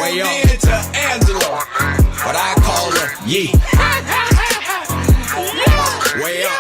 Way up to Angela, but I call her Yee. Way up.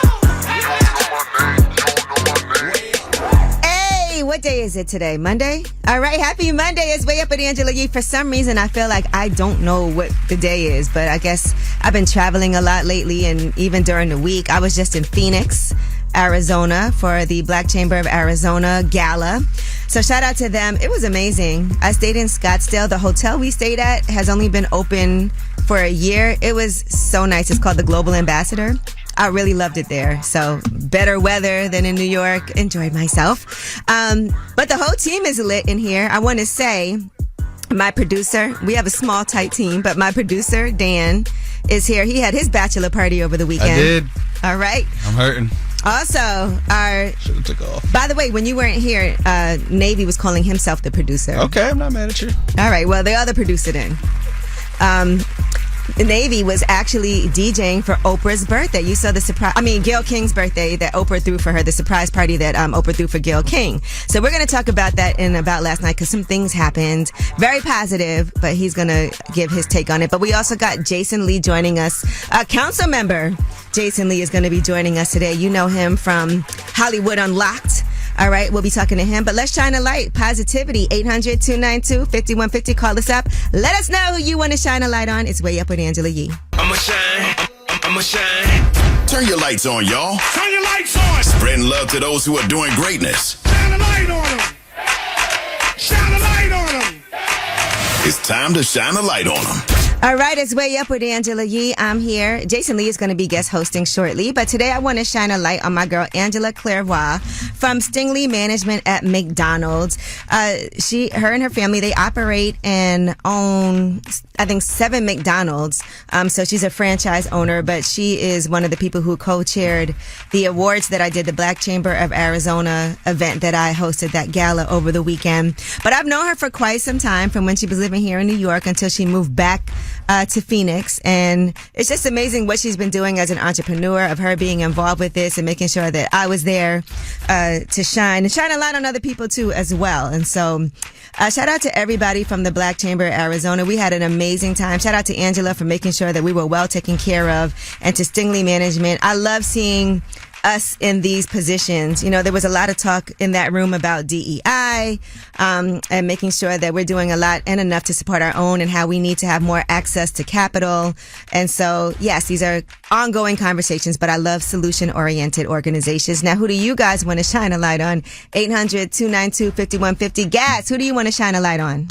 Hey, what day is it today? Monday? All right, happy Monday. It's Way Up with Angela Yee. For some reason, I feel like I don't know what the day is, but I guess I've been traveling a lot lately, and even during the week. I was just in Phoenix, Arizona for the Black Chamber of Arizona Gala. So shout out to them. It was amazing. I stayed in Scottsdale. The hotel we stayed at has only been open for a year. It was so nice. It's called the Global Ambassador. I really loved it there. So better weather than in New York. Enjoyed myself. But the whole team is lit in here. I want to say my producer, we have a small, tight team, but my producer, Dan, is here. He had his bachelor party over the weekend. I did. All right. I'm hurting. Also, Should have took off. by the way, when you weren't here, Navy was calling himself the producer. Okay, I'm not mad at you. All right. Well, the other producer then. Navy was actually DJing for Oprah's birthday. You saw Gayle King's birthday that Oprah threw for her, the surprise party that Oprah threw for Gayle King. So we're going to talk about that in about last night because some things happened. Very positive, but he's going to give his take on it. But we also got Jason Lee joining us. Council member Jason Lee is going to be joining us today. You know him from Hollywood Unlocked. All right, we'll be talking to him. But let's shine a light. Positivity, 800-292-5150. Call us up. Let us know who you want to shine a light on. It's Way Up with Angela Yee. I'ma shine. Turn your lights on, y'all. Turn your lights on. Spreading love to those who are doing greatness. Shine a light on them. Shine a light on them. It's time to shine a light on them. All right, it's Way Up with Angela Yee. I'm here. Jason Lee is going to be guest hosting shortly, but today I want to shine a light on my girl Angela Clairvoix from Stingley Management at McDonald's. Her and her family, they operate and own, I think, 7 McDonald's. So she's a franchise owner, but she is one of the people who co-chaired the awards that I did, the Black Chamber of Arizona event that I hosted, that gala over the weekend. But I've known her for quite some time, from when she was living here in New York until she moved back to Phoenix, and it's just amazing what she's been doing as an entrepreneur, of her being involved with this and making sure that I was there to shine a light on other people too as well. And so shout out to everybody from the Black Chamber of Arizona. We had an amazing time. Shout out to Angela for making sure that we were well taken care of, and to Stingley Management. I love seeing us in these positions. You know, there was a lot of talk in that room about DEI, and making sure that we're doing a lot and enough to support our own, and how we need to have more access to capital. And so, yes, these are ongoing conversations, but I love solution-oriented organizations. Now, who do you guys want to shine a light on? 800-292-5150. Gas, who do you want to shine a light on?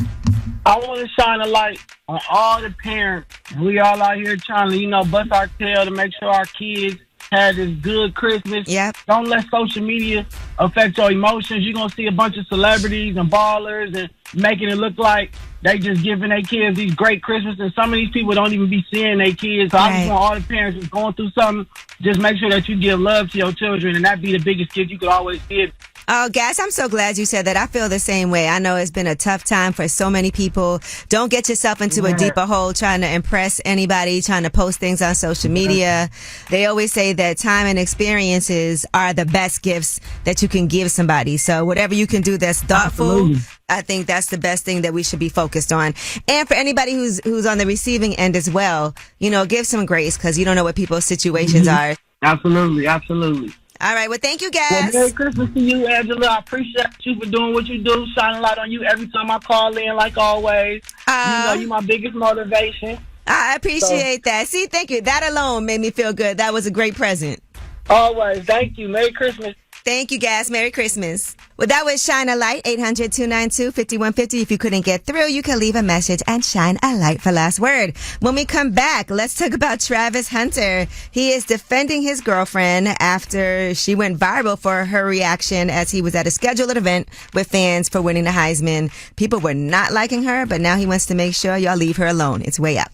I want to shine a light on all the parents. We all out here trying to, bust our tail to make sure our kids had this good Christmas. Yep. Don't let social media affect your emotions. You're going to see a bunch of celebrities and ballers and making it look like they just giving their kids these great Christmas, and some of these people don't even be seeing their kids. So I just want all the parents who's going through something, just make sure that you give love to your children, and that be the biggest gift you could always give. Oh, Gas, I'm so glad you said that. I feel the same way. I know it's been a tough time for so many people. Don't get yourself into a deeper hole trying to impress anybody, trying to post things on social media. They always say that time and experiences are the best gifts that you can give somebody. So whatever you can do that's thoughtful, absolutely. I think that's the best thing that we should be focused on. And for anybody who's on the receiving end as well, give some grace, because you don't know what people's situations are. Absolutely, absolutely. All right. Well, thank you, guys. Well, Merry Christmas to you, Angela. I appreciate you for doing what you do. Shining a light on you every time I call in, like always. You're my biggest motivation. I appreciate that. See, thank you. That alone made me feel good. That was a great present. Always. Thank you. Merry Christmas. Thank you, guys. Merry Christmas. Well, that was Shine a Light, 800-292-5150. If you couldn't get through, you can leave a message and shine a light for last word. When we come back, let's talk about Travis Hunter. He is defending his girlfriend after she went viral for her reaction as he was at a scheduled event with fans for winning the Heisman. People were not liking her, but now he wants to make sure y'all leave her alone. It's Way Up.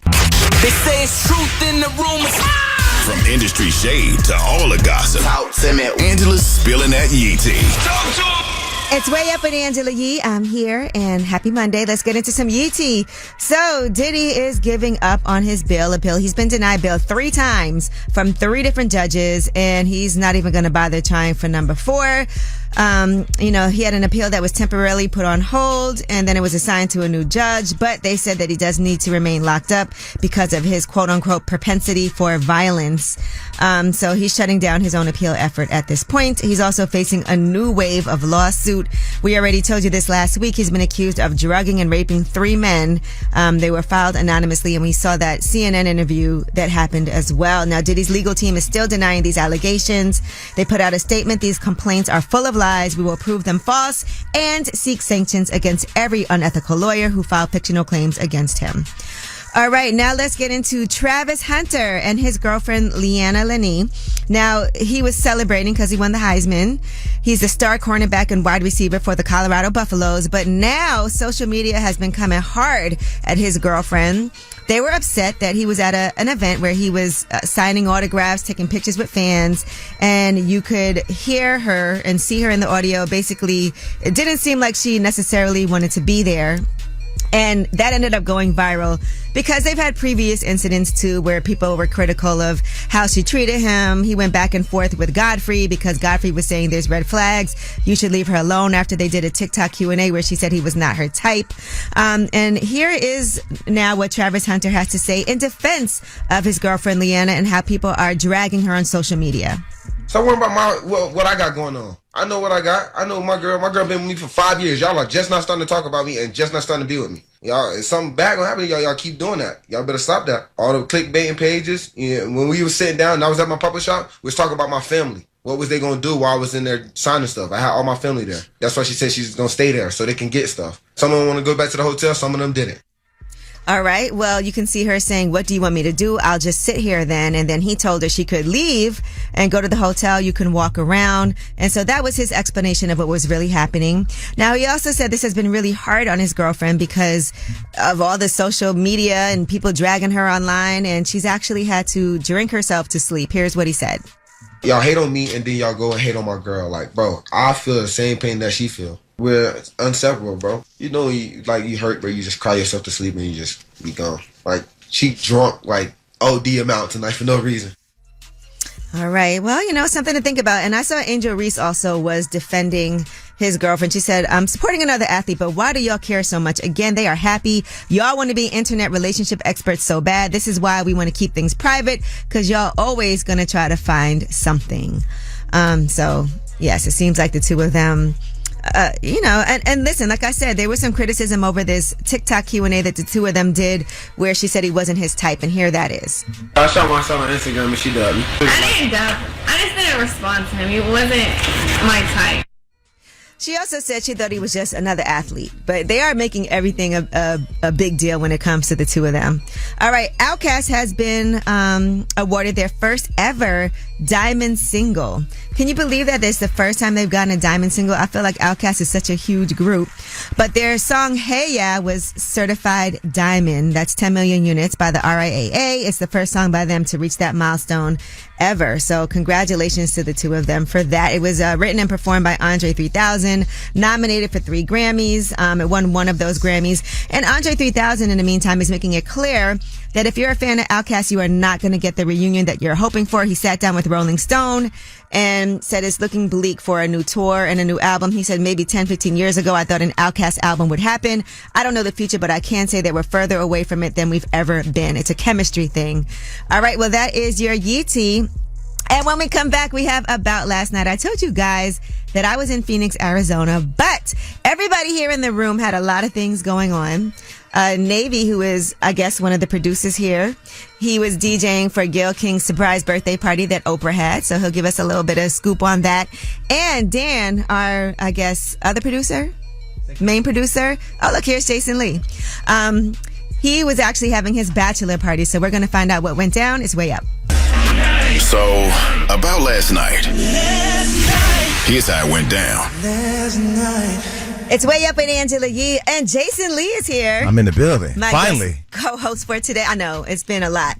They say it's truth in the rumors. From industry shade to all the gossip, Angela's spilling that Yee tea. It's Way Up with Angela Yee. I'm here, and happy Monday. Let's get into some Yee tea. So, Diddy is giving up on his bail appeal. He's been denied bail 3 times from 3 different judges, and he's not even going to bother trying for number 4. He had an appeal that was temporarily put on hold, and then it was assigned to a new judge, but they said that he does need to remain locked up because of his quote-unquote propensity for violence. So he's shutting down his own appeal effort at this point. He's also facing a new wave of lawsuit. We already told you this last week. He's been accused of drugging and raping 3 men. They were filed anonymously, and we saw that CNN interview that happened as well. Now, Diddy's legal team is still denying these allegations. They put out a statement. These complaints are full of lies. We will prove them false and seek sanctions against every unethical lawyer who filed fictional claims against him. All right, now let's get into Travis Hunter and his girlfriend, Leanna Lenny. Now, he was celebrating because he won the Heisman. He's a star cornerback and wide receiver for the Colorado Buffaloes. But now social media has been coming hard at his girlfriend. They were upset that he was at an event where he was signing autographs, taking pictures with fans, and you could hear her and see her in the audio. Basically, it didn't seem like she necessarily wanted to be there. And that ended up going viral because they've had previous incidents too where people were critical of how she treated him. He went back and forth with Godfrey because Godfrey was saying there's red flags. You should leave her alone after they did a TikTok Q&A where she said he was not her type. And here is now what Travis Hunter has to say in defense of his girlfriend Leanna and how people are dragging her on social media. So worry about what I got going on. I know what I got. I know my girl. My girl been with me for 5 years. Y'all are just not starting to talk about me and just not starting to be with me. Y'all, if something bad gonna happen to y'all, y'all keep doing that. Y'all better stop that. All the clickbaiting pages. When we was sitting down and I was at my puppet shop, we was talking about my family. What was they gonna do while I was in there signing stuff? I had all my family there. That's why she said she's gonna stay there so they can get stuff. Some of them want to go back to the hotel. Some of them didn't. All right. Well, you can see her saying, what do you want me to do? I'll just sit here then. And then he told her she could leave and go to the hotel. You can walk around. And so that was his explanation of what was really happening. Now, he also said this has been really hard on his girlfriend because of all the social media and people dragging her online. And she's actually had to drink herself to sleep. Here's what he said. Y'all hate on me and then y'all go and hate on my girl. Like, bro, I feel the same pain that she feel. We're inseparable, bro. You know, you hurt, but you just cry yourself to sleep and you just be gone. Like, she drunk, like, OD amount tonight for no reason. All right. Well, something to think about. And I saw Angel Reese also was defending his girlfriend. She said, I'm supporting another athlete, but why do y'all care so much? Again, they are happy. Y'all want to be internet relationship experts so bad. This is why we want to keep things private, because y'all always going to try to find something. So, yes, it seems like the two of them... and listen, like I said, there was some criticism over this TikTok Q&A that the two of them did where she said he wasn't his type, and here that is. I shot myself on Instagram and she dubbed me. I didn't dub. I just didn't respond to him. He wasn't my type. She also said she thought he was just another athlete, but they are making everything a big deal when it comes to the two of them. All right, Outkast has been awarded their first ever diamond single. Can you believe that this is the first time they've gotten a diamond single? I feel like Outkast is such a huge group. But their song Hey Ya was certified diamond. That's 10 million units by the RIAA. It's the first song by them to reach that milestone ever. So congratulations to the two of them for that. It was written and performed by Andre 3000, nominated for 3 Grammys. It won one of those Grammys. And Andre 3000, in the meantime, is making it clear that if you're a fan of Outkast, you are not going to get the reunion that you're hoping for. He sat down with Rolling Stone and said it's looking bleak for a new tour and a new album. He said maybe 10, 15 years ago, I thought an Outkast album would happen. I don't know the future, but I can say that we're further away from it than we've ever been. It's a chemistry thing. All right, well, that is your Yee tea. And when we come back, we have About Last Night. I told you guys that I was in Phoenix, Arizona, but everybody here in the room had a lot of things going on. Navy, who is, I guess, one of the producers here, he was DJing for Gayle King's surprise birthday party that Oprah had, so he'll give us a little bit of scoop on that. And Dan, our, I guess, other producer, main producer. Oh, look, here's Jason Lee. He was actually having his bachelor party, so we're going to find out what went down. It's way up. So, about last night. Here's how it went down. It's Way Up with Angela Yee, and Jason Lee is here. I'm in the building. My finally. guest co-host for today. I know, it's been a lot.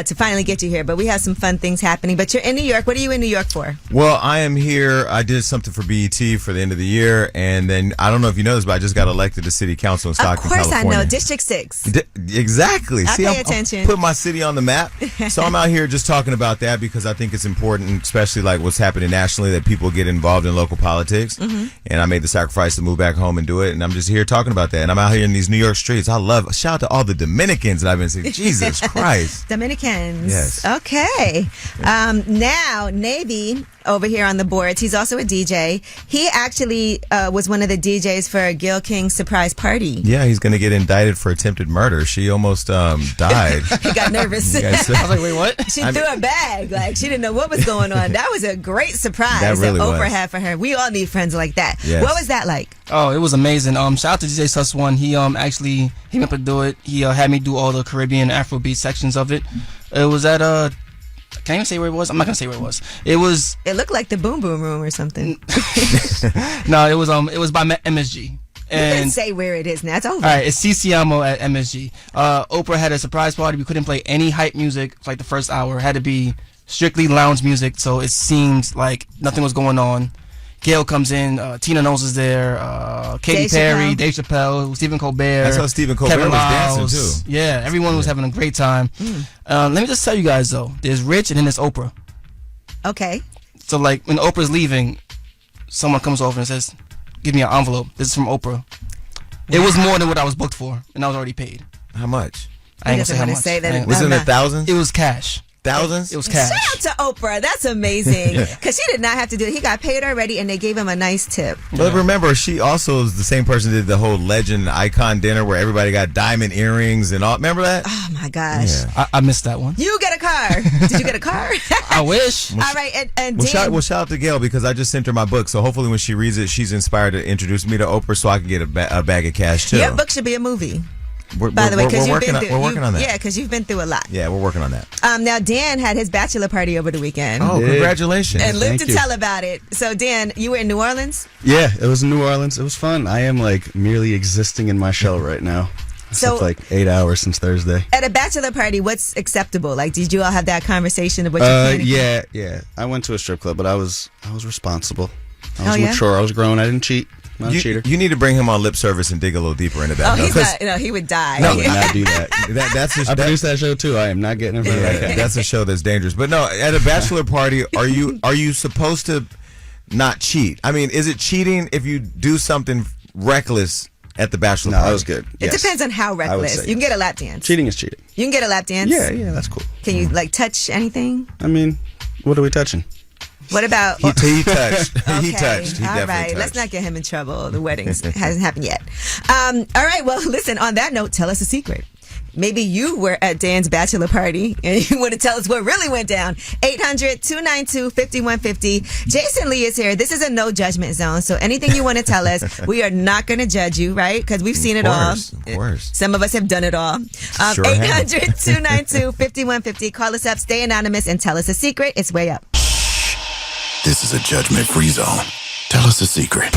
to finally get you here. But we have some fun things happening. But you're in New York. What are you in New York for? Well, I am here. I did something for BET for the end of the year, and then I don't know if you know this, but I just got elected to city council in Stockton, California. Of course California. I know. District 6. Exactly. I See, pay I'm attention. putting my city on the map. So I'm out here just talking about that because I think it's important, especially like what's happening nationally, that people get involved in local politics. Mm-hmm. And I made the sacrifice to move back home and do it. And I'm just here talking about that. And I'm out here in these New York streets. Shout out to all the Dominicans that I've been seeing. Jesus Christ. Dominicans. Yes. Okay. Now, Navy over here on the boards, he's also a DJ. He actually was one of the DJs for Gayle King's surprise party. Yeah, he's going to get indicted for attempted murder. She almost died. He got nervous. I I was like, wait, what? She threw a bag. Like, she didn't know what was going on. That was a great surprise That really Oprah was. had for her. We all need friends like that. Yes. What was that like? Oh, it was amazing. Shout out to DJ Sus One. He actually hit me up to do it. He had me do all the Caribbean Afrobeat sections of it. It was at can I even say where it was? I'm not gonna say where it was. It looked like the Boom Boom Room or something. No, it was by MSG. You And can say where it is now. It's over. all right, it's CCMO at MSG. Oprah had a surprise party. We couldn't play any hype music for like the first hour. It had to be strictly lounge music, so it seemed like nothing was going on. Gayle comes in, Tina Knowles is there, Katy Dave Perry, Chappelle. Dave Chappelle, Stephen Colbert. I saw Stephen Colbert Kevin was dancing, Lyles. too. Yeah, everyone was having a great time. Let me just tell you guys though, there's Rich and then there's Oprah. Okay. So like when Oprah's leaving, someone comes over and says, "Give me an envelope. This is from Oprah." It was more than what I was booked for, and I was already paid. How much? I ain't gonna doesn't say how wanna much. say that. I ain't- Was it in the not- thousands? It was cash. Thousands? It was cash. Shout out to Oprah. That's amazing. Because she did not have to do it. He got paid already, and they gave him a nice tip. But remember, she also is the same person that did the whole legend icon dinner where everybody got diamond earrings and all. Remember that? Oh, my gosh. Yeah. I missed that one. You get a car. Did you get a car? I wish. All right. And Well, Dan, shout out to Gayle because I just sent her my book. So hopefully when she reads it, she's inspired to introduce me to Oprah so I can get a bag of cash too. your book should be a movie. We're, By the way, we're because you've working been on, through, we're working on that. Yeah, because you've been through a lot. Yeah, we're working on that. Now, Dan had his bachelor party over the weekend. Oh, congratulations. And lived Thank to you. tell about it. So, Dan, you were in New Orleans? Yeah, it was in New Orleans. It was fun. I am like merely existing in my shell right now. I So- slept like 8 hours since Thursday. At a bachelor party, what's acceptable? Like, did you all have that conversation of what you can? Yeah. I went to a strip club, but I was responsible. I was Oh, yeah? mature. I was grown. I didn't cheat. Not a cheater. You need to bring him on lip service and dig a little deeper into that. Oh, though, he's 'cause not. No, he would die. I would not do that. that's a, I produced that show too. I am not getting in front of that guy. that's a show that's dangerous. But no, at a bachelor party, are you supposed to not cheat? I mean, is it cheating if you do something reckless at the bachelor No, party? that was good. It Yes. depends on how I would reckless. say You can get a lap dance. cheating is cheating. You can get a lap dance. Yeah, that's cool. Can you like touch anything? I mean, what are we touching? What about? He touched. He touched. He All definitely right. touched. Let's not get him in trouble. The wedding hasn't happened yet. All right. Well, listen, on that note, tell us a secret. Maybe you were at Dan's bachelor party and you want to tell us what really went down. 800-292-5150. Jason Lee is here. This is a no judgment zone. So anything you want to tell us, we are not going to judge you, right? Because we've seen it all. Of course. Some of us have done it all. Sure have. 800-292-5150. Call us up, stay anonymous, and tell us a secret. It's way up. This is a judgment-free zone. Tell us a secret.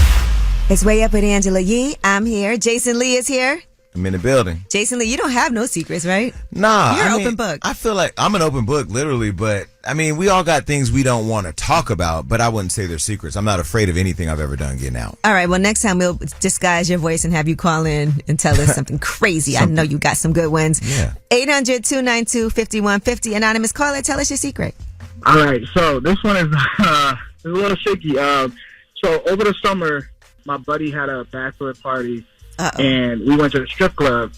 It's way up with Angela Yee. I'm here. Jason Lee is here. I'm in the building. Jason Lee, you don't have no secrets, right? Nah, You're I an mean, open book. I feel like I'm an open book, literally. But I mean, we all got things we don't want to talk about. But I wouldn't say they're secrets. I'm not afraid of anything I've ever done getting out. All right. Well, next time we'll disguise your voice and have you call in and tell us something crazy. I know you got some good ones. Yeah. 800-292-5150. Anonymous caller, tell us your secret. All right, so this one is a little shaky. So over the summer, my buddy had a bachelor party, Uh-oh. and we went to the strip club.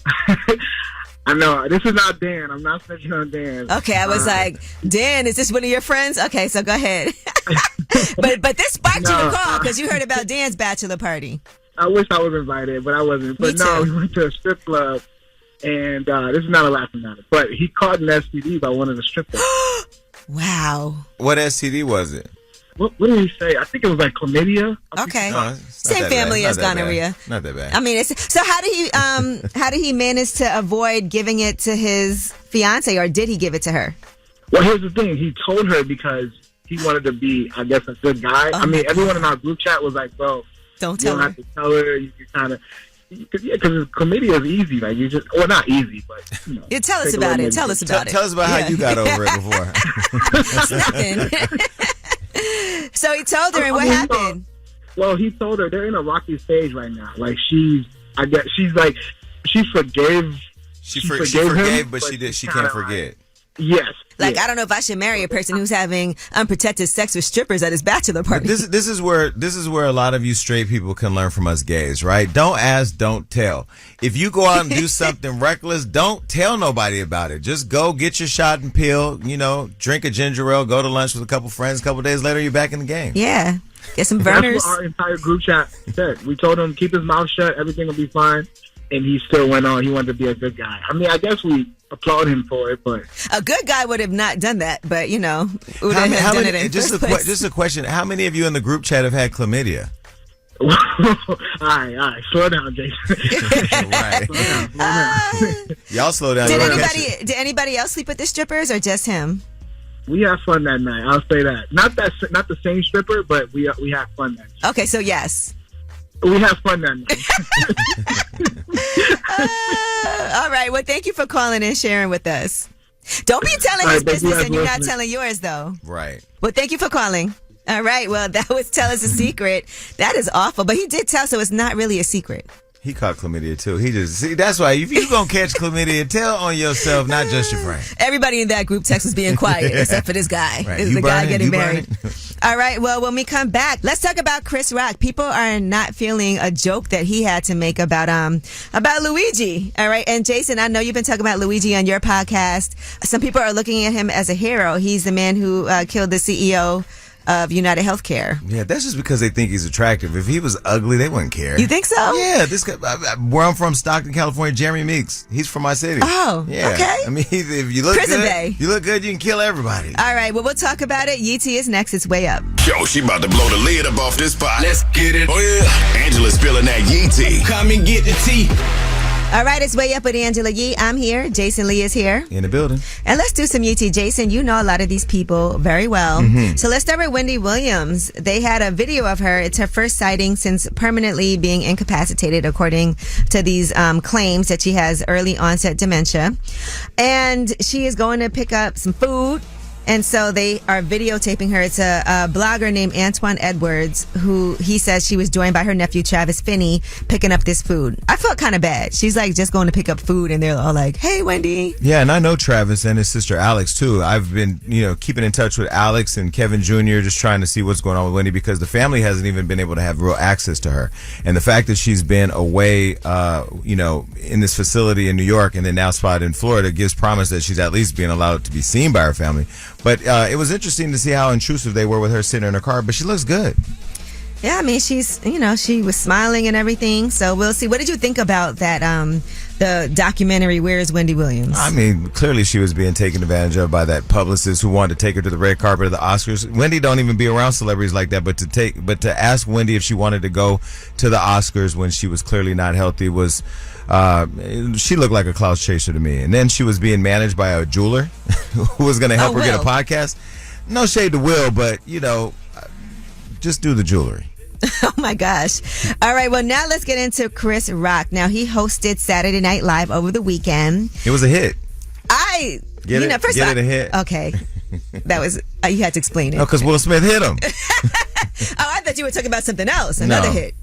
I know, this is not Dan. I'm not snitching on Dan. Okay, I was like, Dan, is this one of your friends? Okay, so go ahead. but this sparked you No, to call because you heard about Dan's bachelor party. I wish I was invited, but I wasn't. But Me no, too. we went to a strip club, and this is not a laughing matter, but he caught an STD by one of the strippers. Wow. What STD was it? What did he say? I think it was like chlamydia. Okay. No, it's not Same that family bad. as Not that bad. gonorrhea. Not that bad. I mean, so how did he manage to avoid giving it to his fiance, or did he give it to her? Well, here's the thing. He told her because he wanted to be, I guess, a good guy. Oh I mean, my everyone in our group chat was like, bro, Don't you tell don't her. have to tell her. You can kind of... because chlamydia is easy. Like you just, well, not easy, but you know. Yeah, tell us about it. Tell us about it. Tell us about how you got over it before. It's nothing. So he told her, and what happened? Well, he told her they're in a rocky stage right now. Like she forgave. She forgave forgave, him, but she can't forget. Yes. Like, I don't know if I should marry a person who's having unprotected sex with strippers at his bachelor party. This is where a lot of you straight people can learn from us gays, right? Don't ask, don't tell. If you go out and do something reckless, don't tell nobody about it. Just go get your shot and pill, drink a ginger ale, go to lunch with a couple friends. A couple days later, you're back in the game. Yeah. Get some burners. That's what our entire group chat said. We told him, keep his mouth shut, everything will be fine. And he still went on. He wanted to be a good guy. I mean, I guess we applaud him for it, but a good guy would have not done that. But would have done it in just a question: how many of you in the group chat have had chlamydia? all right, slow down, Jason. Right. Slow down. Y'all slow down. Did anybody else sleep with the strippers or just him? We had fun that night. I'll say that. Not the same stripper, but we had fun that night. Okay, so yes. We have fun then. All right. Well, thank you for calling and sharing with us. Don't be telling his business and you're not telling yours, though. Right. Well, thank you for calling. All right. Well, that was Tell Us a Secret. That is awful. But he did tell, so it's not really a secret. He caught chlamydia too. That's why if you gonna catch chlamydia, tell on yourself, not just your friend. Everybody in that group text was being quiet except for this guy. Right. This is the guy getting married. All right. Well, when we come back, let's talk about Chris Rock. People are not feeling a joke that he had to make about Luigi. All right. And Jason, I know you've been talking about Luigi on your podcast. Some people are looking at him as a hero. He's the man who killed the CEO of United Healthcare. Yeah, that's just because they think he's attractive. If he was ugly, they wouldn't care. You think so? Yeah, this guy, where I'm from, Stockton, California, Jeremy Meeks. He's from my city. Oh, yeah. Okay. I mean, if you look Prison good, Bay. you can kill everybody. All right, well, we'll talk about it. Yee is next. It's Way Up. Yo, she about to blow the lid up off this pot. Let's get it. Oh, yeah. Angela's spilling that Yee tea. Come and get the tea. All right, it's Way Up with Angela Yee. I'm here. Jason Lee is here. In the building. And let's do some Yee. Jason, you know a lot of these people very well. Mm-hmm. So let's start with Wendy Williams. They had a video of her. It's her first sighting since permanently being incapacitated, according to these claims that she has early onset dementia. And she is going to pick up some food. And so they are videotaping her. It's a blogger named Antoine Edwards, who he says she was joined by her nephew, Travis Finney, picking up this food. I felt kind of bad. She's like just going to pick up food and they're all like, hey, Wendy. Yeah, and I know Travis and his sister Alex, too. I've been, keeping in touch with Alex and Kevin Jr., just trying to see what's going on with Wendy because the family hasn't even been able to have real access to her. And the fact that she's been away, in this facility in New York and then now spotted in Florida gives promise that she's at least being allowed to be seen by her family. But it was interesting to see how intrusive they were with her sitting in her car, but she looks good. Yeah, I mean, she's, she was smiling and everything. So we'll see. What did you think about that, the documentary, Where is Wendy Williams? I mean, clearly she was being taken advantage of by that publicist who wanted to take her to the red carpet of the Oscars. Wendy don't even be around celebrities like that, but to ask Wendy if she wanted to go to the Oscars when she was clearly not healthy was... she looked like a clout chaser to me. And then she was being managed by a jeweler who was going to help her get a podcast. No shade to Will, but, just do the jewelry. Oh, my gosh. All right. Well, now let's get into Chris Rock. Now, he hosted Saturday Night Live over the weekend. It was a hit. Get it a hit. Okay. That was, you had to explain it. No, because Will Smith hit him. I thought you were talking about something else. Another hit.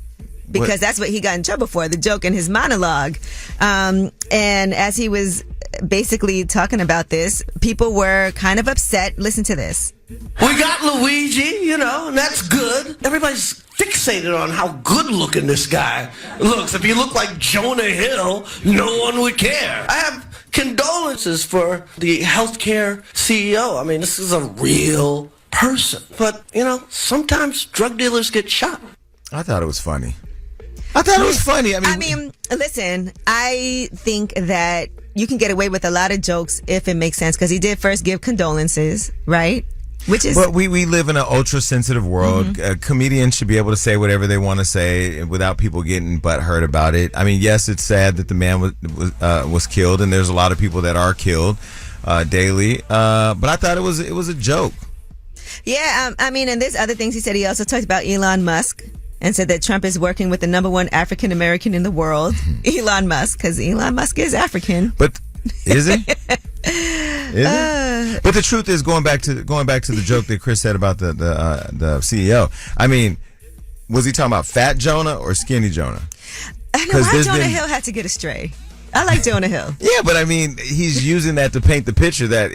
Because that's what he got in trouble for, the joke in his monologue. And as he was basically talking about this, people were kind of upset. Listen to this. We got Luigi, and that's good. Everybody's fixated on how good looking this guy looks. If he looked like Jonah Hill, no one would care. I have condolences for the healthcare CEO. I mean, this is a real person. But, sometimes drug dealers get shot. I thought it was funny. I mean, listen, I think that you can get away with a lot of jokes if it makes sense, because he did first give condolences, right? But we live in an ultra sensitive world. Mm-hmm. Comedians should be able to say whatever they want to say without people getting butthurt about it. I mean, yes, it's sad that the man was killed, and there's a lot of people that are killed daily. But I thought it was a joke. Yeah, I mean, and there's other things he said. He also talked about Elon Musk. and said that Trump is working with the number one African American in the world, Elon Musk, because Elon Musk is African. But is he? Is it? But the truth is, going back to the joke that Chris said about the CEO. I mean, was he talking about fat Jonah or skinny Jonah? I know why Jonah Hill had to get astray. I like Jonah Hill. Yeah, but I mean, he's using that to paint the picture that,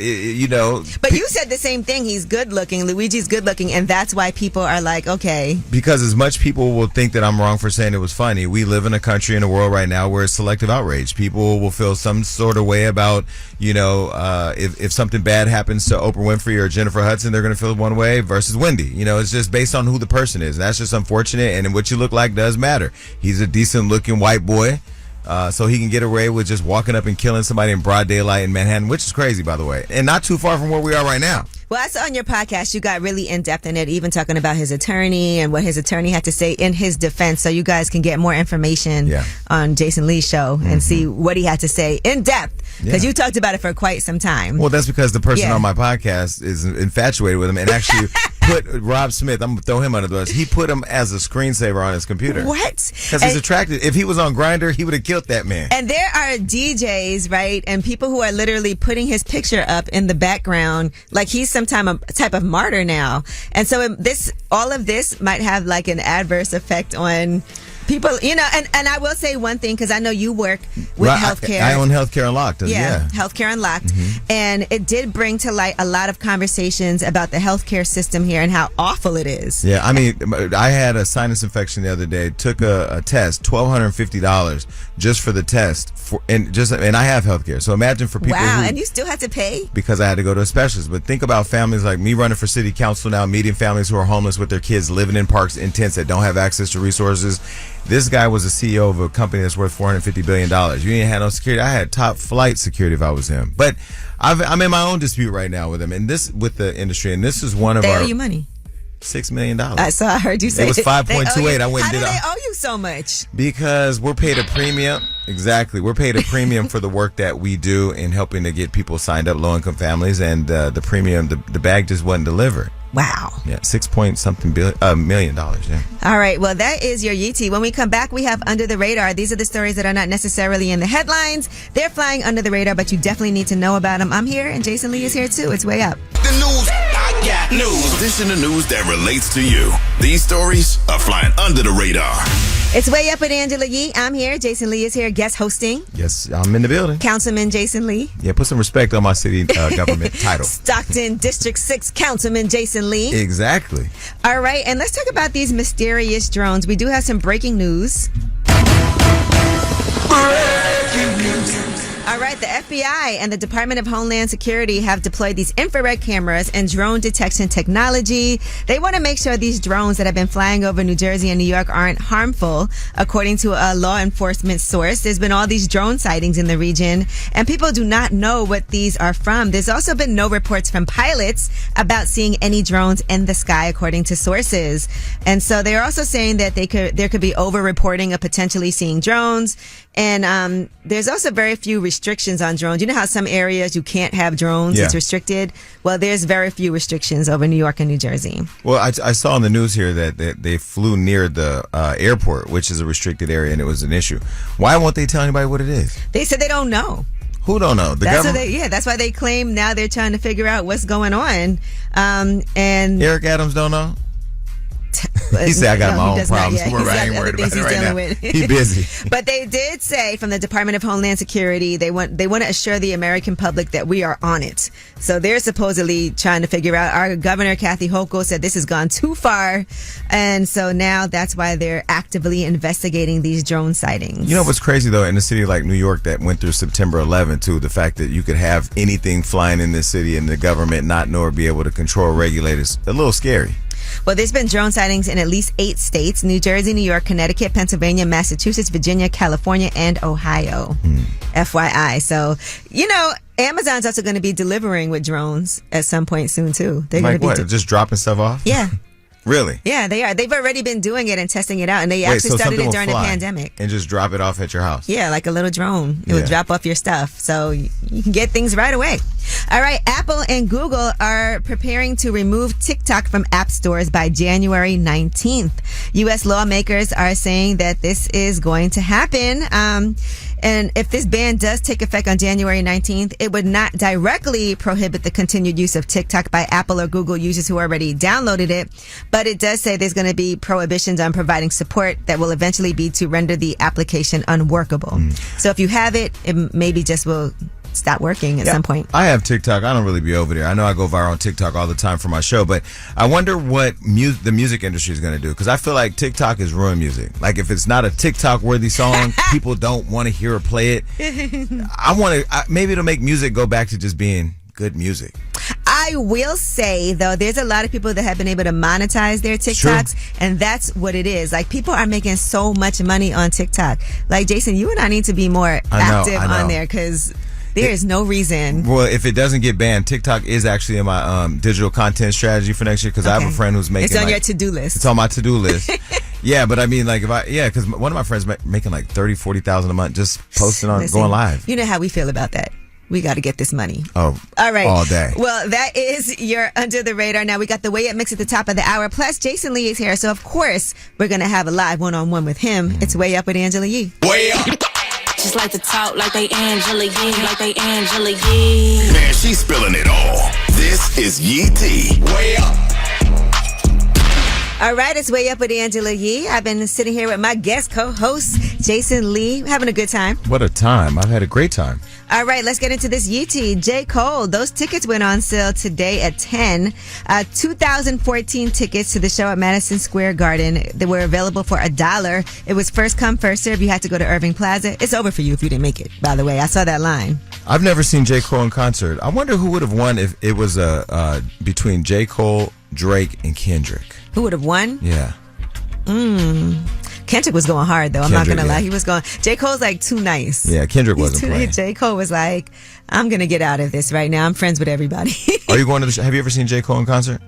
But you said the same thing. He's good looking. Luigi's good looking. And that's why people are like, okay. Because as much people will think that I'm wrong for saying it was funny, we live in a country, in a world right now where it's selective outrage. People will feel some sort of way about, if something bad happens to Oprah Winfrey or Jennifer Hudson, they're going to feel one way versus Wendy. It's just based on who the person is. That's just unfortunate. And what you look like does matter. He's a decent looking white boy. So he can get away with just walking up and killing somebody in broad daylight in Manhattan, which is crazy, by the way, and not too far from where we are right now. Well, I saw on your podcast you got really in depth in it, even talking about his attorney and what his attorney had to say in his defense. So you guys can get more information on Jason Lee's show and see what he had to say in depth. Because you talked about it for quite some time. Well, that's because the person on my podcast is infatuated with him and actually put Rob Smith, I'm going to throw him under the bus, he put him as a screensaver on his computer. What? Because he's attracted. If he was on Grindr, he would have killed that man. And there are DJs, right, and people who are literally putting his picture up in the background like he's some type of martyr now. And so all of this might have like an adverse effect on people, and I will say one thing, because I know you work with healthcare. I own Healthcare Unlocked. Yeah, Healthcare Unlocked. And it did bring to light a lot of conversations about the healthcare system here and how awful it is. Yeah, I mean, I had a sinus infection the other day, took a test, $1,250 just for the test, and I have healthcare. So imagine for people and you still had to pay? Because I had to go to a specialist. But think about families like me running for city council now, meeting families who are homeless with their kids, living in parks in tents that don't have access to resources. This guy was a CEO of a company that's worth $450 billion. You didn't have no security. I had top flight security if I was him. But I'm in my own dispute right now with him, and this with the industry. And this is one of they our. They owe you money. $6 million. I heard you say it was 5.28. I went How and did do they owe you so much? Because we're paid a premium. Exactly, we're paid a premium for the work that we do in helping to get people signed up, low-income families, and the premium, the bag just wasn't delivered. Wow. Yeah, $6 million. Yeah. All right. Well, that is your Yee. When we come back, we have Under the Radar. These are the stories that are not necessarily in the headlines. They're flying under the radar, but you definitely need to know about them. I'm here, and Jason Lee is here too. It's Way Up. The news. I got news. This in the news that relates to you. These stories are flying under the radar. It's Way Up with Angela Yee. I'm here. Jason Lee is here, guest hosting. Yes, I'm in the building. Councilman Jason Lee. Yeah, put some respect on my city government title. Stockton District 6 Councilman Jason Lee. Exactly. All right, and let's talk about these mysterious drones. We do have some breaking news. Breaking news. All right, the FBI and the Department of Homeland Security have deployed these infrared cameras and drone detection technology. They want to make sure these drones that have been flying over New Jersey and New York aren't harmful, according to a law enforcement source. There's been all these drone sightings in the region, and people do not know what these are from. There's also been no reports from pilots about seeing any drones in the sky, according to sources. And so they're also saying that there could be over-reporting of potentially seeing drones. And there's also very few restrictions on drones. You know how some areas you can't have drones? Yeah. It's restricted. Well, there's very few restrictions over New York and New Jersey. Well, I saw in the news here that they flew near the airport, which is a restricted area, and it was an issue. Why won't they tell anybody what it is? They said they don't know. Who don't know? The government? That's why they claim now they're trying to figure out what's going on. And Eric Adams don't know? He said, I got my own problems. I ain't worried about it right now. He's busy. But they did say from the Department of Homeland Security, they want to assure the American public that we are on it. So they're supposedly trying to figure out. Our governor, Kathy Hochul, said this has gone too far. And so now that's why they're actively investigating these drone sightings. You know what's crazy, though, in a city like New York that went through September 11th, too, the fact that you could have anything flying in this city and the government not know or be able to control or regulate is a little scary. Well, there's been drone sightings in at least 8 states: New Jersey, New York, Connecticut, Pennsylvania, Massachusetts, Virginia, California, and Ohio. FYI. So, Amazon's also going to be delivering with drones at some point soon, too. They're like going to be what? Just dropping stuff off? Yeah. Really? Yeah, they are. They've already been doing it and testing it out, and they actually started something it will during the fly pandemic. and just drop it off at your house. Yeah, like a little drone. It would Yeah. drop off your stuff, so you can get things right away. All right, Apple and Google are preparing to remove TikTok from app stores by January 19th. U.S. lawmakers are saying that this is going to happen. And if this ban does take effect on January 19th, it would not directly prohibit the continued use of TikTok by Apple or Google users who already downloaded it. But it does say there's going to be prohibitions on providing support that will eventually be to render the application unworkable. So if you have it, it maybe just will stop working at some point. I have TikTok. I don't really be over there. I know I go viral on TikTok all the time for my show, but I wonder what the music industry is going to do, because I feel like TikTok is ruined music. Like if it's not a TikTok-worthy song, people don't want to hear or play it. I want to. Maybe it'll make music go back to just being good music. I will say, though, there's a lot of people that have been able to monetize their TikToks, and that's what it is. Like, people are making so much money on TikTok. Like, Jason, you and I need to be more active on there, because there is no reason. Well, if it doesn't get banned, TikTok is actually in my digital content strategy for next year, because I have a friend who's making. It's on your to-do list. It's on my to-do list. Yeah, but I mean, like, because one of my friends making like $30,000-$40,000 a month just posting on going live. You know how we feel about that. We got to get this money. Oh, all right. All day. Well, that is your Under the Radar. Now, we got the Way Up Mix at the top of the hour. Plus, Jason Lee is here. So, of course, we're going to have a live one-on-one with him. It's Way Up with Angela Yee. Way up. Just like to talk like they Angela Yee, like they Angela Yee. Man, she's spilling it all. This is Yee T. Way up. All right, it's Way Up with Angela Yee. I've been sitting here with my guest co-host, Jason Lee. Having a good time. What a time. I've had a great time. All right, let's get into this Yee T. J. Cole, those tickets went on sale today at 10. 2014 tickets to the show at Madison Square Garden. They were available for $1. It was first come, first serve. You had to go to Irving Plaza. It's over for you if you didn't make it, by the way. I saw that line. I've never seen J. Cole in concert. I wonder who would have won if it was between J. Cole, Drake, and Kendrick. Who would have won? Yeah. Kendrick was going hard, though. I'm not going to lie. He was going. J. Cole's like too nice. Yeah, Kendrick wasn't playing. J. Cole was like, I'm going to get out of this right now. I'm friends with everybody. Are you going to the show? Have you ever seen J. Cole in concert?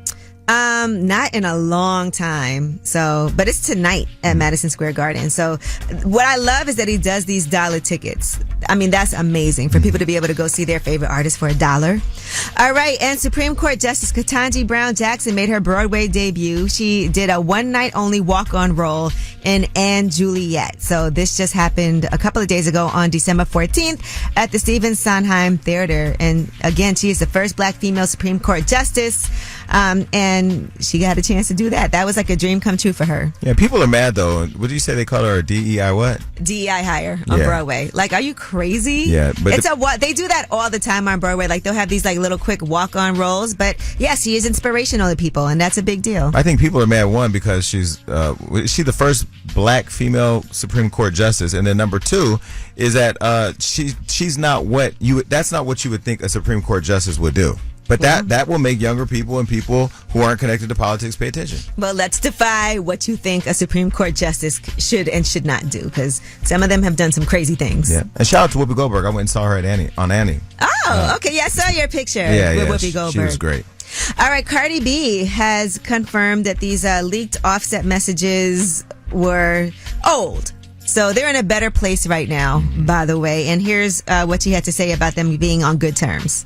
Not in a long time. So, but it's tonight at Madison Square Garden. So what I love is that he does these dollar tickets. I mean, that's amazing for people to be able to go see their favorite artist for $1. All right. And Supreme Court Justice Ketanji Brown Jackson made her Broadway debut. She did a one night only walk-on role in Anne Juliet. So this just happened a couple of days ago on December 14th at the Stephen Sondheim Theater. And again, she is the first black female Supreme Court Justice. And she got a chance to do that. That was like a dream come true for her. Yeah, people are mad though. What did you say they call her? A DEI what? DEI hire on Broadway. Like, are you crazy? Yeah, but they do that all the time on Broadway. Like, they'll have these like little quick walk-on roles. But yes, she is inspirational to people, and that's a big deal. I think people are mad, one, because she's the first black female Supreme Court justice, and then number two is that she's not that's not what you would think a Supreme Court justice would do. But that will make younger people and people who aren't connected to politics pay attention. Well, let's defy what you think a Supreme Court justice should and should not do, because some of them have done some crazy things. Yeah. And shout out to Whoopi Goldberg. I went and saw her on Annie. Oh, okay. Yeah, I saw your picture with Whoopi Goldberg. She was great. All right. Cardi B has confirmed that these leaked Offset messages were old. So they're in a better place right now, by the way. And here's what she had to say about them being on good terms.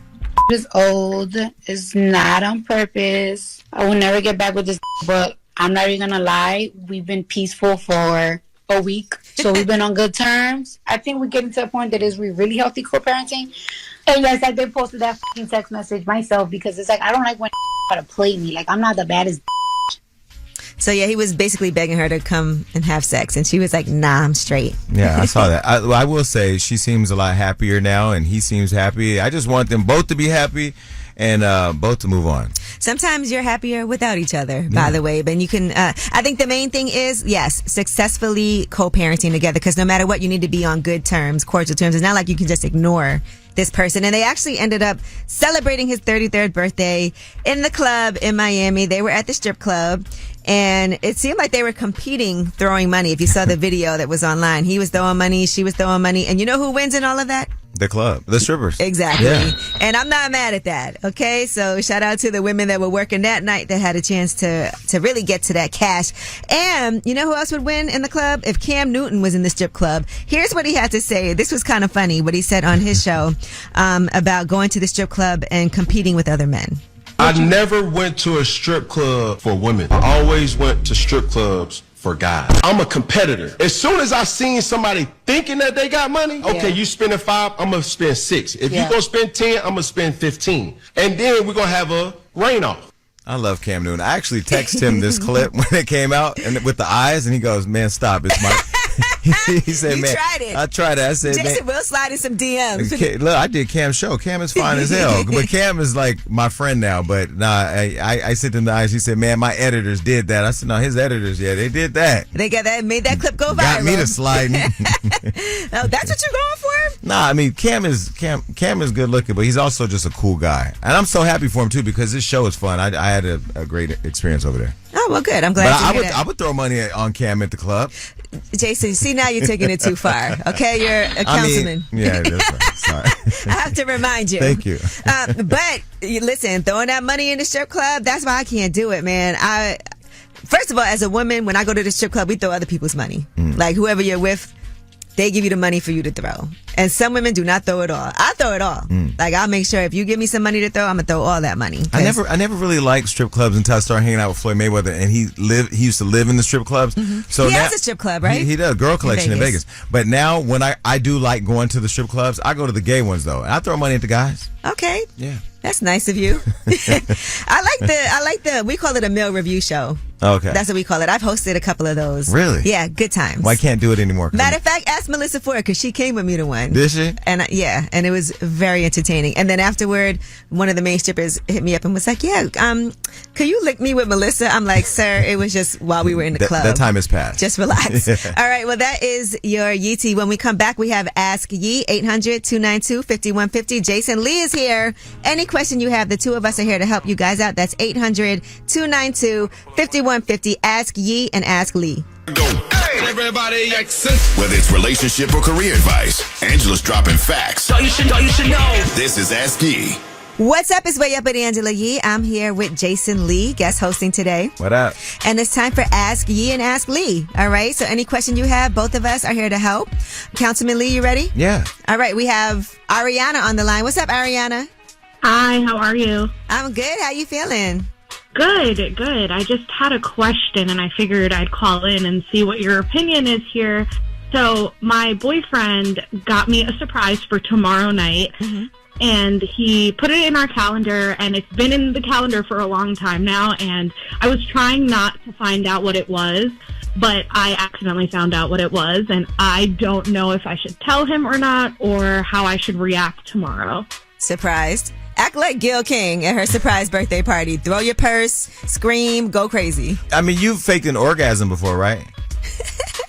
Is old. It's not on purpose. I will never get back with this, but I'm not even gonna lie. We've been peaceful for a week, so we've been on good terms. I think we're getting to a point that is really healthy co-parenting. And yes, I did post that fucking text message myself, because it's like, I don't like when try to play me. Like, I'm not the baddest. So yeah, he was basically begging her to come and have sex, and she was like, nah, I'm straight. Yeah, I saw that. I will say she seems a lot happier now, and he seems happy. I just want them both to be happy and both to move on. Sometimes you're happier without each other, by the way. But you can, I think the main thing is, yes, successfully co-parenting together, because no matter what, you need to be on good terms, cordial terms. It's not like you can just ignore this person. And they actually ended up celebrating his 33rd birthday in the club in Miami. They were at the strip club, And it seemed like they were competing, throwing money. If you saw the video that was online, he was throwing money, she was throwing money. And you know who wins in all of that? The club, the strippers. Exactly. Yeah. And I'm not mad at that. Okay. So shout out to the women that were working that night that had a chance to really get to that cash. And you know who else would win in the club? If Cam Newton was in the strip club. Here's what he had to say. This was kind of funny, what he said on his show about going to the strip club and competing with other men. I never went to a strip club for women. I always went to strip clubs for guys. I'm a competitor. As soon as I seen somebody thinking that they got money, okay, you spending 5, I'm gonna spend 6. If you gonna spend 10, I'm gonna spend 15. And then we're gonna have a rain off. I love Cam Newton. I actually texted him this clip when it came out and with the eyes, and he goes, "Man, stop. It's my..." He said, You "Man, tried it. I tried it." I said, Jason "Man, will slide in some DMs. look, I did Cam's show. Cam is fine as hell, but Cam is like my friend now. But nah, I said in the eyes. He said, "Man, my editors did that." I said, "No, his editors, yeah, they did that. They got that, made that clip go viral. Got me to sliding." Oh, that's what you're going for? Nah, I mean Cam is good looking, but he's also just a cool guy, and I'm so happy for him too because this show is fun. I had a great experience over there. Oh, well, good. I'm glad to hear that. I would throw money on Cam at the club. Jason, see, now you're taking it too far. Okay, you're a councilman. Yeah, that's right. Sorry. I have to remind you. Thank you. But listen, throwing that money in the strip club, that's why I can't do it, man. First of all, as a woman, when I go to the strip club, we throw other people's money. Like whoever you're with, they give you the money for you to throw. And some women do not throw it all. I throw it all. Like I'll make sure if you give me some money to throw, I'm gonna throw all that money. I never really liked strip clubs until I started hanging out with Floyd Mayweather, and he used to live in the strip clubs. So he now, has a strip club, right? He does, Girl Collection in Vegas. But now when I do like going to the strip clubs, I go to the gay ones though. And I throw money at the guys. Okay. Yeah. That's nice of you. I like the we call it a meal review show. Okay. That's what we call it. I've hosted a couple of those. Really? Yeah, good times. Well, I can't do it anymore. Matter of fact, ask Melissa Ford because she came with me to one. Did she? And and it was very entertaining. And then afterward, one of the main strippers hit me up and was like, "Yeah, could you lick me with Melissa?" I'm like, "Sir, it was just while we were in the club. That time has passed. Just relax." All right. Well, that is your Yee tea. When we come back, we have Ask Yee 800-292-5150. Jason Lee is here. Any question you have, the two of us are here to help you guys out. That's 800-292-5150. Ask Yee and Ask Lee. Go. Hey, everybody, whether it's relationship or career advice, Angela's dropping facts. So you should know. This is Ask Yee. What's up? It's Way Up with Angela Yee. I'm here with Jason Lee, guest hosting today. What up? And it's time for Ask Yee and Ask Lee. All right. So any question you have, both of us are here to help. Councilman Lee, you ready? Yeah. All right. We have Ariana on the line. What's up, Ariana? Hi. How are you? I'm good. How you feeling? Good. I just had a question and I figured I'd call in and see what your opinion is here. So my boyfriend got me a surprise for tomorrow night. And he put it in our calendar, and it's been in the calendar for a long time now, and I was trying not to find out what it was, but I accidentally found out what it was, and I don't know if I should tell him or not, or how I should react tomorrow. Surprised? Act like Gil King at her surprise birthday party. Throw your purse, scream, go crazy. I mean, you've faked an orgasm before, right?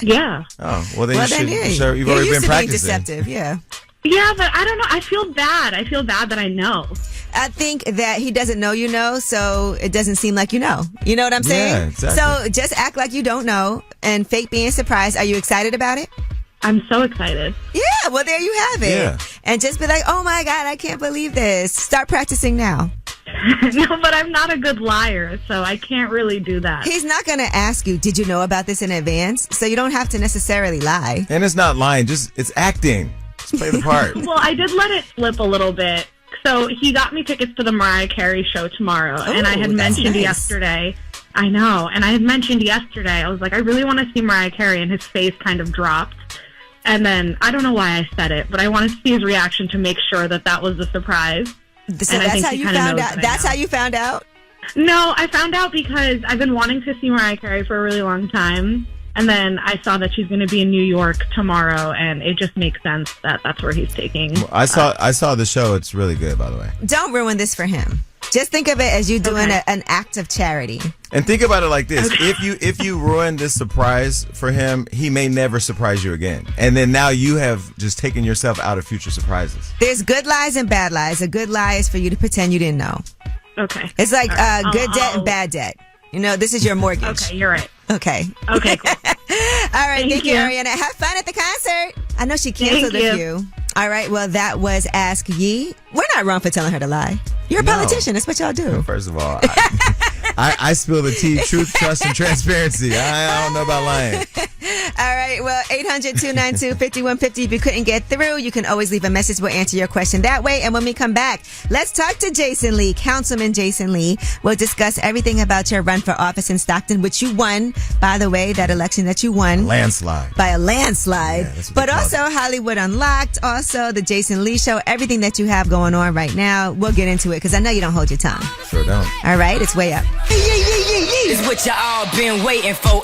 Yeah. Oh, well, then you've already been practicing. Deceptive, yeah. Yeah, but I don't know. I feel bad. that I know. I think that he doesn't know you know, so it doesn't seem like you know. You know what I'm saying? Yeah, exactly. So just act like you don't know and fake being surprised. Are you excited about it? I'm so excited. Yeah, well, there you have it. Yeah. And just be like, oh my God, I can't believe this. Start practicing now. No, but I'm not a good liar, so I can't really do that. He's not going to ask you, did you know about this in advance? So you don't have to necessarily lie. And it's not lying, it's acting. Just play the part. Well, I did let it slip a little bit. So he got me tickets to the Mariah Carey show tomorrow. And I had mentioned yesterday. I know. And I had mentioned yesterday, I was like, I really want to see Mariah Carey. And his face kind of dropped. And then, I don't know why I said it, but I wanted to see his reaction to make sure that was a surprise. So that's how you found out? That's how you found out? No, I found out because I've been wanting to see Mariah Carey for a really long time. And then I saw that she's going to be in New York tomorrow, and it just makes sense that that's where he's taking. I saw the show. It's really good, by the way. Don't ruin this for him. Just think of it as you doing an act of charity. And think about it like this: if you ruin this surprise for him, he may never surprise you again. And then now you have just taken yourself out of future surprises. There's good lies and bad lies. A good lie is for you to pretend you didn't know. Okay. It's like good debt and bad debt. You know, this is your mortgage. Okay, you're right. Okay. Okay, cool. All right, thank you, Ariana. Have fun at the concert. I know she canceled Thank a few. All right, well, that was Ask Yee. We're not wrong for telling her to lie. You're a politician. That's what y'all do. First of all, I spill the tea, truth, trust, and transparency. I don't know about lying. All right, well, 800-292-5150. If you couldn't get through, you can always leave a message. We'll answer your question that way. And when we come back, let's talk to Jason Lee, Councilman Jason Lee. We'll discuss everything about your run for office in Stockton, which you won, by the way, that election that you won. Landslide. By a landslide. Yeah, but also Hollywood Unlocked, also the Jason Lee Show, everything that you have going on right now. We'll get into it because I know you don't hold your tongue. Sure don't. All right, it's Way Up. It's what y'all been waiting for.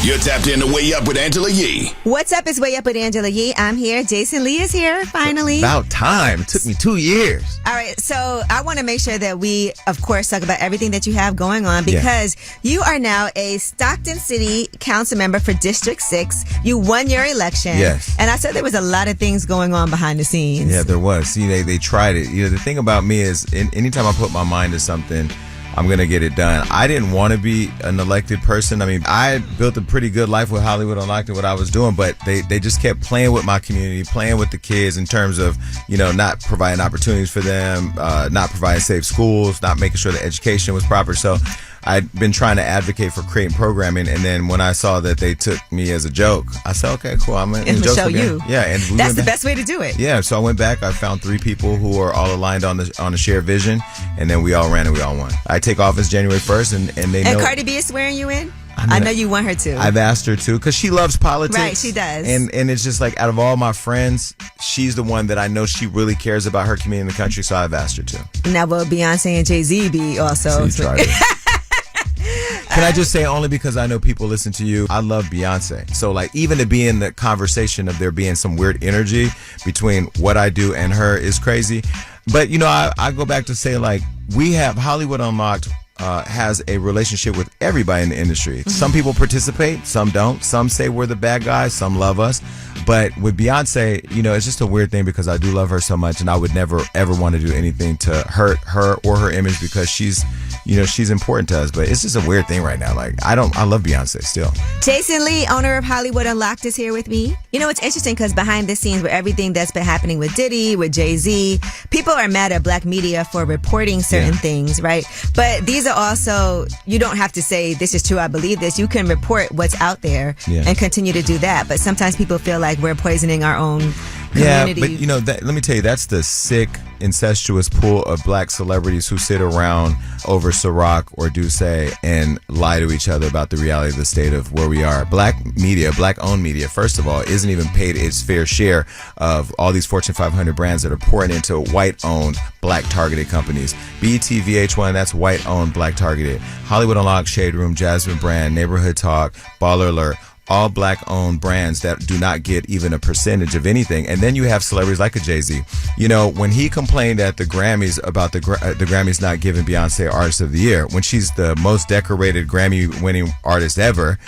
You're tapped in to Way Up with Angela Yee. What's up? It's Way Up with Angela Yee. I'm here. Jason Lee is here, finally. About time. It took me 2 years. All right, so I want to make sure that we, of course, talk about everything that you have going on because you are now a Stockton City Council member for District 6. You won your election. Yes. And I said there was a lot of things going on behind the scenes. Yeah, there was. See, they tried it. You know, the thing about me is anytime I put my mind to something, I'm going to get it done. I didn't want to be an elected person. I mean, I built a pretty good life with Hollywood Unlocked and what I was doing, but they just kept playing with my community, playing with the kids in terms of, you know, not providing opportunities for them, not providing safe schools, not making sure the education was proper. So I'd been trying to advocate for creating programming, and then when I saw that they took me as a joke, I said, okay, cool, I'm going to show you. Yeah, and that's the best way to do it. Yeah, so I went back. I found 3 people who are all aligned on the shared vision, and then we all ran and we all won. I take office January 1st, and they know. And Cardi B is swearing you in? I know you want her to. I've asked her to because she loves politics. Right, she does. And it's just like out of all my friends, she's the one that I know she really cares about her community in the country, so I've asked her to. Now, will Beyonce and Jay-Z be also? So Can I just say, only because I know people listen to you, I love Beyonce. So like even to be in the conversation of there being some weird energy between what I do and her is crazy. But you know, I go back to say like we have Hollywood Unlocked has a relationship with everybody in the industry. Mm-hmm. Some people participate, some don't. Some say we're the bad guys, some love us. But with Beyonce, you know, it's just a weird thing because I do love her so much, and I would never ever want to do anything to hurt her or her image because she's, you know, she's important to us. But it's just a weird thing right now. Like I love Beyonce still. Jason Lee, owner of Hollywood Unlocked, is here with me. You know, it's interesting because behind the scenes with everything that's been happening with Diddy, with Jay-Z, people are mad at black media for reporting certain things, right? But these are also, you don't have to say this is true, I believe this. You can report what's out there and continue to do that. But sometimes people feel like we're poisoning our own community. Yeah, but you know, let me tell you, that's the sick, incestuous pool of black celebrities who sit around over Ciroc or Douce and lie to each other about the reality of the state of where we are. Black media, black-owned media, first of all, isn't even paid its fair share of all these Fortune 500 brands that are pouring into white-owned, black-targeted companies. BET, VH1, that's white-owned, black-targeted. Hollywood Unlocked, Shade Room, Jasmine Brand, Neighborhood Talk, Baller Alert, all black-owned brands that do not get even a percentage of anything. And then you have celebrities like a Jay-Z. You know, when he complained at the Grammys about the Grammys not giving Beyonce Artist of the Year, when she's the most decorated Grammy-winning artist ever,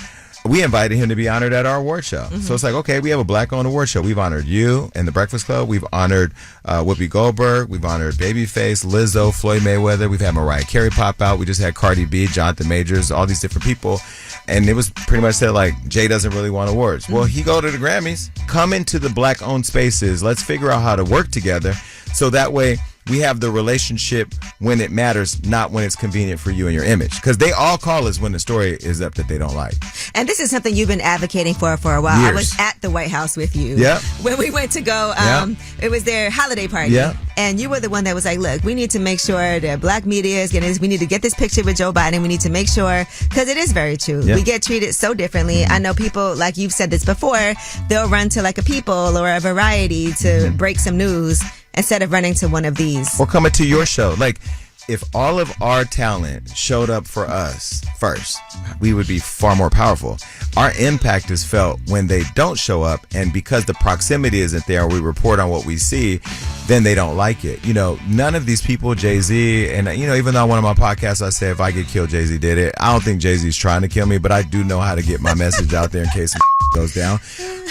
we invited him to be honored at our award show. Mm-hmm. So it's like, okay, we have a black-owned award show. We've honored you and the Breakfast Club. We've honored Whoopi Goldberg. We've honored Babyface, Lizzo, Floyd Mayweather. We've had Mariah Carey pop out. We just had Cardi B, Jonathan Majors, all these different people. And it was pretty much said like, Jay doesn't really want awards. Well, he go to the Grammys. Come into the black-owned spaces. Let's figure out how to work together so that way we have the relationship when it matters, not when it's convenient for you and your image. Because they all call us when the story is up that they don't like. And this is something you've been advocating for a while. Years. I was at the White House with you when we went to go. It was their holiday party. Yeah. And you were the one that was like, look, we need to make sure that black media is getting this. We need to get this picture with Joe Biden. We need to make sure, because it is very true. We get treated so differently. I know people, like you've said this before, they'll run to like a People or a Variety to break some news instead of running to one of these. Or coming to your show. Like, if all of our talent showed up for us first, we would be far more powerful. Our impact is felt when they don't show up, and because the proximity isn't there, we report on what we see, then they don't like it. You know, none of these people, Jay-Z, and you know, even though on one of my podcasts I say if I get killed, Jay-Z did it, I don't think Jay-Z's trying to kill me, but I do know how to get my message out there in case goes down.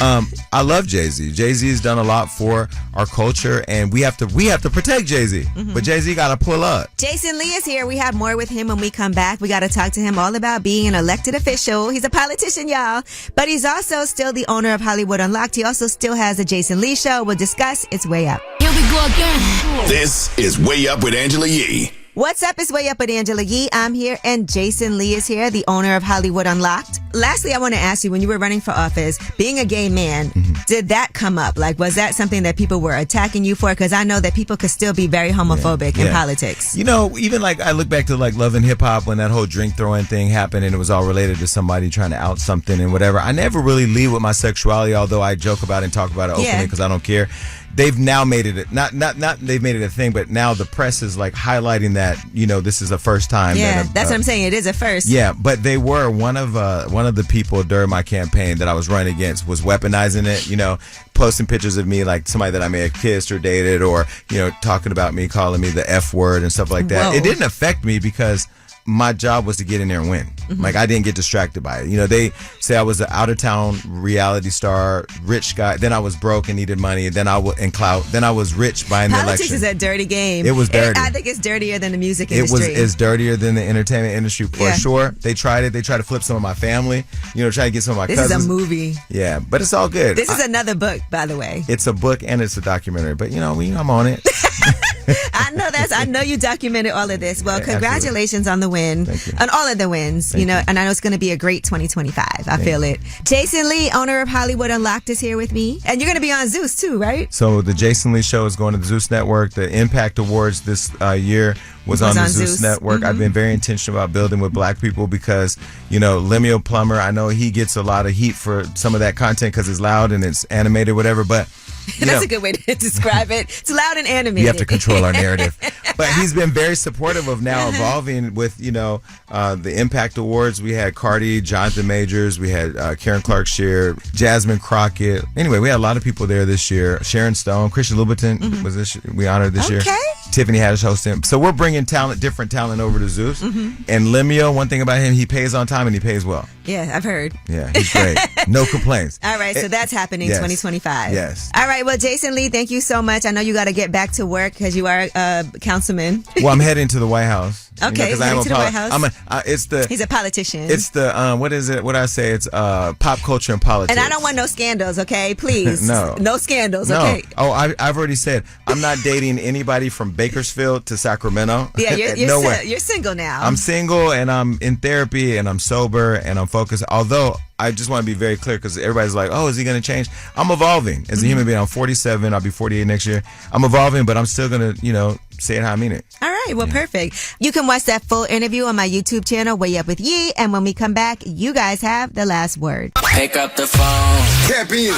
I love Jay-Z. Jay-Z has done a lot for our culture, and we have to protect Jay-Z. But Jay-Z got to pull up. Jason Lee is here. We have more with him when we come back. We got to talk to him all about being an elected official. He's a politician, y'all. But he's also still the owner of Hollywood Unlocked. He also still has the Jason Lee Show. We'll discuss. It's Way Up. Here we go again. This is Way Up with Angela Yee. What's up? It's Way Up with Angela Yee. I'm here, and Jason Lee is here, the owner of Hollywood Unlocked. Lastly, I want to ask you, when you were running for office, being a gay man, did that come up? Like, was that something that people were attacking you for? Because I know that people could still be very homophobic in politics. You know, even like I look back to like Love and Hip Hop when that whole drink throwing thing happened, and it was all related to somebody trying to out something and whatever. I never really lead with my sexuality, although I joke about it and talk about it openly because I don't care. They've now made it not they've made it a thing, but now the press is like highlighting that, you know, this is the first time. Yeah, that's what I'm saying. It is a first. Yeah, but they were one of the people during my campaign that I was running against was weaponizing it, you know, posting pictures of me like somebody that I may have kissed or dated, or, you know, talking about me, calling me the F word and stuff like that. Whoa. It didn't affect me because my job was to get in there and win. Like, I didn't get distracted by it. You know, they say I was an out-of-town reality star, rich guy. Then I was broke and needed money. Then I was rich buying the election. Politics is a dirty game. It was dirty. I think it's dirtier than the music industry. It's dirtier than the entertainment industry for sure. They tried it. They tried to flip some of my family. You know, try to get some of my cousins. This is a movie. Yeah, but it's all good. This is another book, by the way. It's a book and it's a documentary. But, you know, I'm on it. I know you documented all of this. Well, congratulations on the win. Thank you. On all of the wins, you know, and I know it's going to be a great 2025. I feel it. Jason Lee, owner of Hollywood Unlocked, is here with me. And you're going to be on Zeus too, right? So the Jason Lee Show is going to the Zeus Network. The Impact Awards this year was on the Zeus Network. I've been very intentional about building with black people because, you know, Lemuel Plummer, I know he gets a lot of heat for some of that content because it's loud and it's animated, whatever, but that's a good way to describe it. It's loud and animated. You have to control our narrative. But he's been very supportive of now evolving with, you know, the Impact Awards. We had Cardi, Jonathan Majors, we had Karen Clark Sheard, Jasmine Crockett. Anyway, we had a lot of people there this year. Sharon Stone, Christian Louboutin was this we honored this year. Tiffany Haddish hosting. So we're bringing different talent over to Zeus. And Lemuel, one thing about him, he pays on time and he pays well. Yeah, I've heard. Yeah, he's great. No complaints. All right, so that's happening 2025. Yes. All right, well, Jason Lee, thank you so much. I know you got to get back to work because you are a councilman. Well, I'm heading to the White House. Okay, you know, heading to the White House. He's a politician. It's the what is it? What I say? It's pop culture and politics. And I don't want no scandals. Okay, please. No scandals. No. Okay. Oh, I've already said I'm not dating anybody from Bakersfield to Sacramento. Yeah, you're single now. I'm single and I'm in therapy and I'm sober and I'm focused. Although I just want to be very clear because everybody's like, oh, is he going to change? I'm evolving as a human being. I'm 47. I'll be 48 next year. I'm evolving, but I'm still going to, you know, say it how I mean it. All right. Well, perfect. You can watch that full interview on my YouTube channel, Way Up with Yee. And when we come back, you guys have the last word. Pick up the phone. Tap in.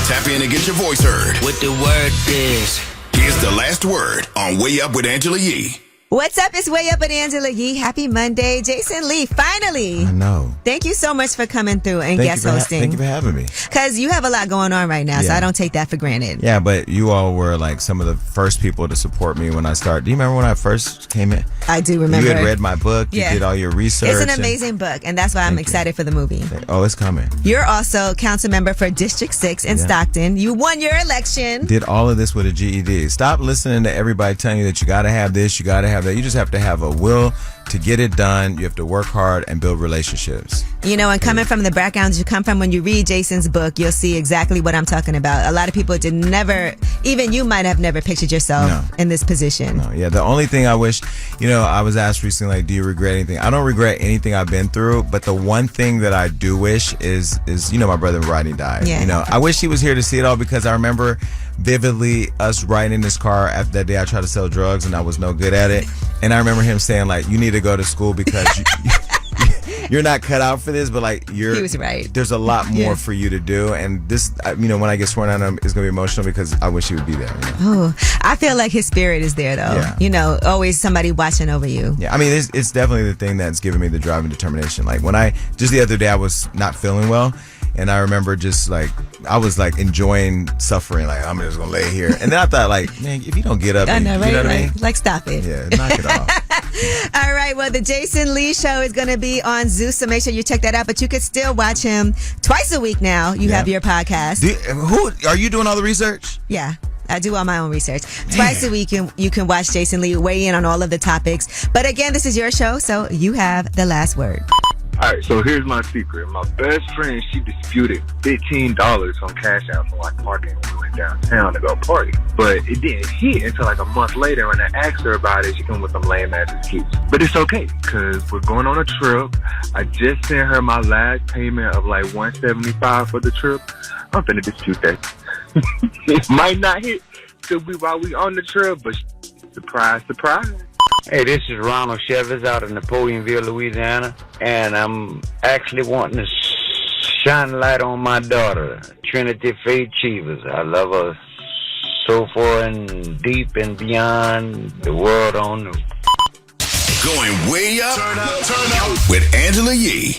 Tap in and get your voice heard. What the word is. Here's the last word on Way Up with Angela Yee. What's up? It's Way Up with Angela Yee. Happy Monday. Jason Lee, finally. I know. Thank you so much for coming through and guest hosting. Thank you for having me. Because you have a lot going on right now, so I don't take that for granted. Yeah, but you all were like some of the first people to support me when I started. Do you remember when I first came in? I do remember. You had read my book. You did all your research. It's an amazing book, and that's why I'm excited for the movie. Oh, it's coming. You're also council member for District 6 in Stockton. You won your election. Did all of this with a GED. Stop listening to everybody telling you that you got to have this, you got to have that. You just have to have a will to get it done. You have to work hard and build relationships. You know, and coming from the backgrounds you come from, when you read Jason's book, you'll see exactly what I'm talking about. A lot of people even you might have never pictured yourself in this position. No, yeah. The only thing I wish, you know, I was asked recently, like, do you regret anything? I don't regret anything I've been through, but the one thing that I do wish is you know, my brother Rodney died. Yeah. You know, I wish he was here to see it all because I remember vividly us riding in this car after that day I tried to sell drugs and I was no good at it. And I remember him saying, like, you need to go to school because you're not cut out for this, but like he was right. There's a lot more for you to do, and this, you know, when I get sworn out, it's gonna be emotional because I wish he would be there. You know? Oh, I feel like his spirit is there though. Yeah. You know, always somebody watching over you. Yeah, I mean, it's definitely the thing that's given me the drive and determination. Like just the other day I was not feeling well. And I remember just like, I was like enjoying suffering. Like, I'm just going to lay here. And then I thought, like, man, if you don't get up, I know, you right? know what I mean? Like, stop it. Yeah, knock it off. All right. Well, the Jason Lee show is going to be on Zeus, so make sure you check that out. But you can still watch him twice a week now. You have your podcast. Who are you doing all the research? Yeah. I do all my own research. Twice a week, you can watch Jason Lee weigh in on all of the topics. But again, this is your show, so you have the last word. All right, so here's my secret. My best friend, she disputed $15 on Cash App for like parking when we went downtown to go party. But it didn't hit until like a month later. When I asked her about it, she came with some lame ass excuse. But it's okay, because we're going on a trip. I just sent her my last payment of like $175 for the trip. I'm finna dispute that. It might not hit while we on the trip, but surprise, surprise. Hey, this is Ronald Chavez out of Napoleonville, Louisiana, and I'm actually wanting to shine a light on my daughter, Trinity Faith Chivas. I love her so far and deep and beyond the world on the... Going way up, turn up with Angela Yee.